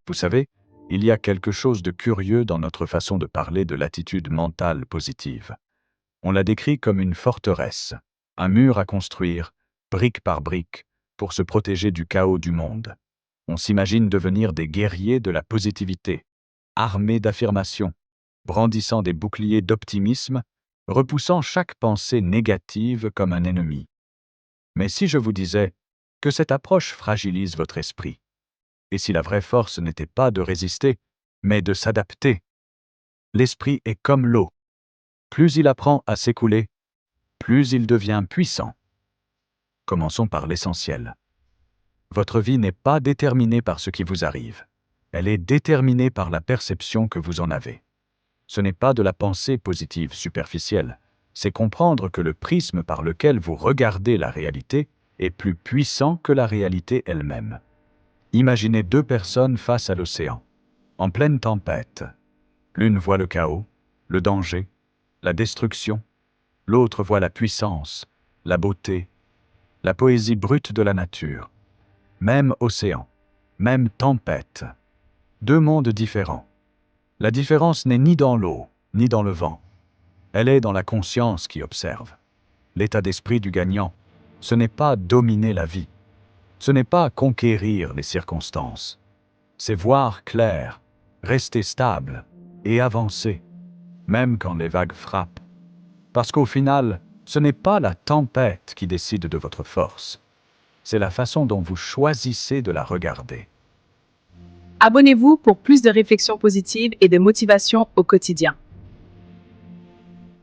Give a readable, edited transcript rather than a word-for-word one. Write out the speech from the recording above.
Vous savez, il y a quelque chose de curieux dans notre façon de parler de l'attitude mentale positive. On la décrit comme une forteresse, un mur à construire, brique par brique, pour se protéger du chaos du monde. On s'imagine devenir des guerriers de la positivité, armés d'affirmations, brandissant des boucliers d'optimisme, repoussant chaque pensée négative comme un ennemi. Mais si je vous disais que cette approche fragilise votre esprit, et si la vraie force n'était pas de résister, mais de s'adapter? L'esprit est comme l'eau. Plus il apprend à s'écouler, plus il devient puissant. Commençons par l'essentiel. Votre vie n'est pas déterminée par ce qui vous arrive. Elle est déterminée par la perception que vous en avez. Ce n'est pas de la pensée positive superficielle, c'est comprendre que le prisme par lequel vous regardez la réalité est plus puissant que la réalité elle-même. Imaginez deux personnes face à l'océan, en pleine tempête. L'une voit le chaos, le danger, la destruction. L'autre voit la puissance, la beauté, la poésie brute de la nature. Même océan, même tempête. Deux mondes différents. La différence n'est ni dans l'eau, ni dans le vent. Elle est dans la conscience qui observe. L'état d'esprit du gagnant, ce n'est pas dominer la vie. Ce n'est pas conquérir les circonstances. C'est voir clair, rester stable et avancer, même quand les vagues frappent. Parce qu'au final, ce n'est pas la tempête qui décide de votre force. C'est la façon dont vous choisissez de la regarder. Abonnez-vous pour plus de réflexions positives et de motivation au quotidien.